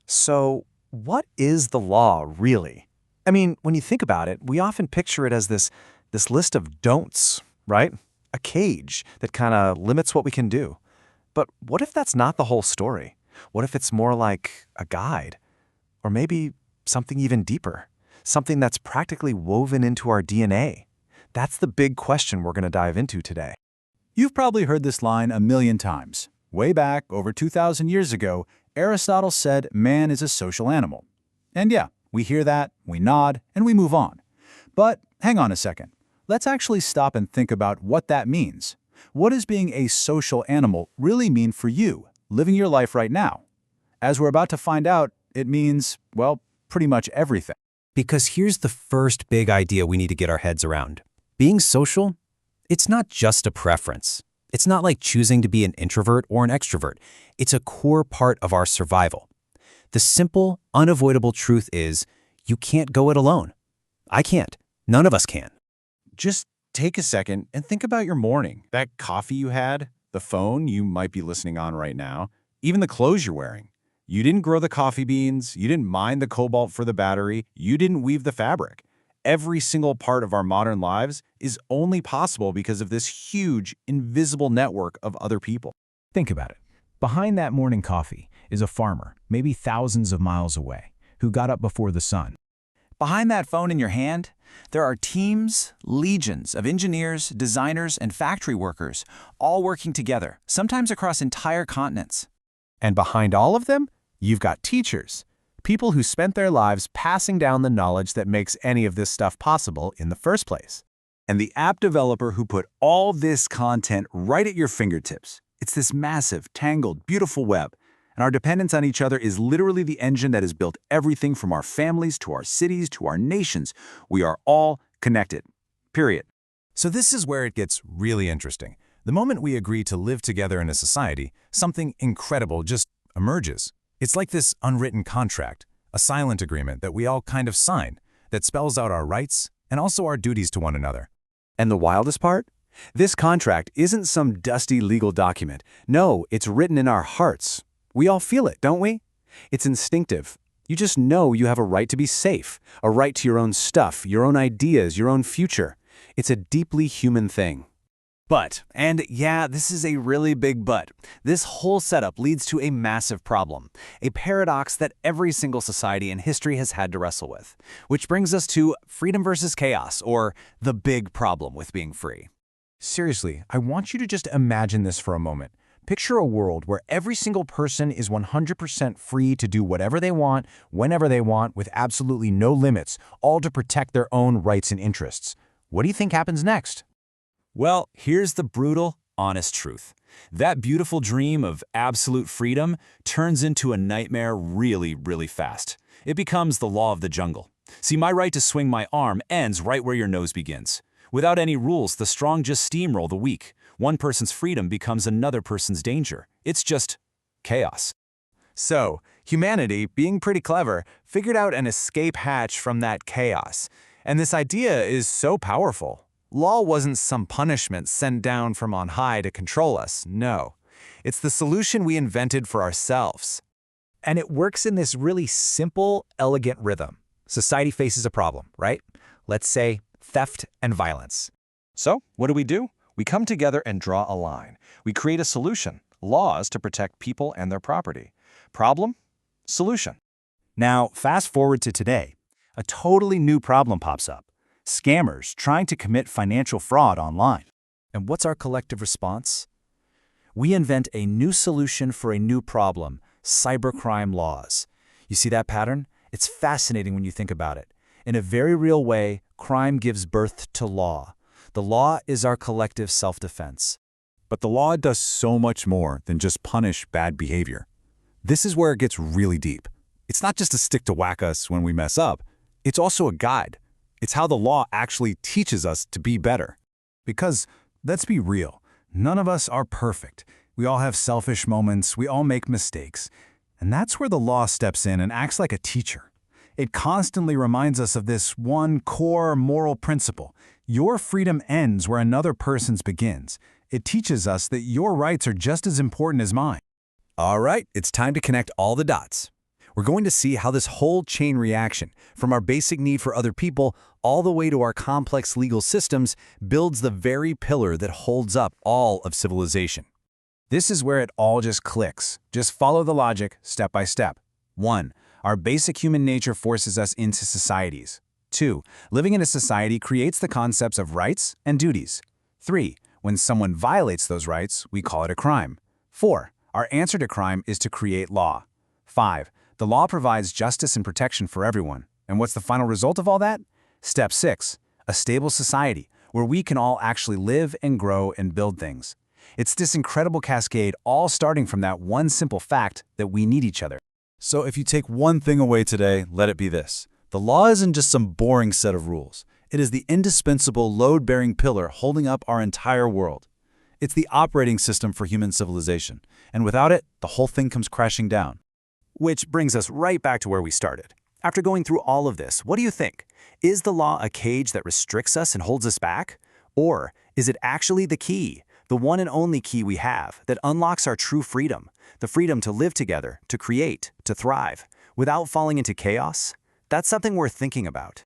So, what is the law really? I mean, when you think about it, we often picture it as this list of don'ts, right? A cage that kind of limits what we can do. But what if that's not the whole story? What if it's more like a guide? Or maybe something even deeper? Something that's practically woven into our DNA? That's the big question we're going to dive into today. You've probably heard this line a million times. Way back, over 2,000 years ago, Aristotle said man is a social animal. And yeah, we hear that, we nod, and we move on. But hang on a second. Let's actually stop and think about what that means. What does being a social animal really mean for you, living your life right now? As we're about to find out, it means, well, pretty much everything. Because here's the first big idea we need to get our heads around. Being social, it's not just a preference. It's not like choosing to be an introvert or an extrovert. It's a core part of our survival. The simple, unavoidable truth is you can't go it alone. I can't. None of us can. Just take a second and think about your morning. That coffee you had, the phone you might be listening on right now, even the clothes you're wearing. You didn't grow the coffee beans, you didn't mine the cobalt for the battery, you didn't weave the fabric. Every single part of our modern lives is only possible because of this huge, invisible network of other people. Think about it. Behind that morning coffee is a farmer, maybe thousands of miles away, who got up before the sun. Behind that phone in your hand, there are teams, legions of engineers, designers, and factory workers, all working together, sometimes across entire continents. And behind all of them, you've got teachers, people who spent their lives passing down the knowledge that makes any of this stuff possible in the first place. And the app developer who put all this content right at your fingertips. It's this massive, tangled, beautiful web. And our dependence on each other is literally the engine that has built everything from our families to our cities to our nations. We are all connected. Period. So this is where it gets really interesting. The moment we agree to live together in a society, something incredible just emerges. It's like this unwritten contract, a silent agreement that we all kind of sign, that spells out our rights and also our duties to one another. And the wildest part? This contract isn't some dusty legal document. No, it's written in our hearts. We all feel it, don't we? It's instinctive. You just know you have a right to be safe, a right to your own stuff, your own ideas, your own future. It's a deeply human thing. But, and yeah, this is a really big but, this whole setup leads to a massive problem, a paradox that every single society in history has had to wrestle with, which brings us to freedom versus chaos, or the big problem with being free. Seriously, I want you to just imagine this for a moment. Picture a world where every single person is 100% free to do whatever they want, whenever they want, with absolutely no limits, all to protect their own rights and interests. What do you think happens next? Well, here's the brutal, honest truth. That beautiful dream of absolute freedom turns into a nightmare really, really fast. It becomes the law of the jungle. See, my right to swing my arm ends right where your nose begins. Without any rules, the strong just steamroll the weak. One person's freedom becomes another person's danger. It's just chaos. So, humanity, being pretty clever, figured out an escape hatch from that chaos. And this idea is so powerful. Law wasn't some punishment sent down from on high to control us, no. It's the solution we invented for ourselves. And it works in this really simple, elegant rhythm. Society faces a problem, right? Let's say theft and violence. So, what do? We come together and draw a line. We create a solution, laws to protect people and their property. Problem? Solution. Now, fast forward to today. A totally new problem pops up. Scammers trying to commit financial fraud online. And what's our collective response? We invent a new solution for a new problem, cybercrime laws. You see that pattern? It's fascinating when you think about it. In a very real way, crime gives birth to law. The law is our collective self-defense. But the law does so much more than just punish bad behavior. This is where it gets really deep. It's not just a stick to whack us when we mess up. It's also a guide. It's how the law actually teaches us to be better. Because, let's be real, none of us are perfect. We all have selfish moments, we all make mistakes. And that's where the law steps in and acts like a teacher. It constantly reminds us of this one core moral principle. Your freedom ends where another person's begins. It teaches us that your rights are just as important as mine. All right, it's time to connect all the dots. We're going to see how this whole chain reaction, from our basic need for other people all the way to our complex legal systems, builds the very pillar that holds up all of civilization. This is where it all just clicks. Just follow the logic step by step. 1. Our basic human nature forces us into societies. 2. Living in a society creates the concepts of rights and duties. 3. When someone violates those rights, we call it a crime. 4. Our answer to crime is to create law. 5. The law provides justice and protection for everyone. And what's the final result of all that? Step 6. A stable society, where we can all actually live and grow and build things. It's this incredible cascade, all starting from that one simple fact that we need each other. So if you take one thing away today, let it be this. The law isn't just some boring set of rules. It is the indispensable load-bearing pillar holding up our entire world. It's the operating system for human civilization, and without it, the whole thing comes crashing down. Which brings us right back to where we started. After going through all of this, what do you think? Is the law a cage that restricts us and holds us back? Or is it actually the key, the one and only key we have that unlocks our true freedom, the freedom to live together, to create, to thrive, without falling into chaos? That's something worth thinking about.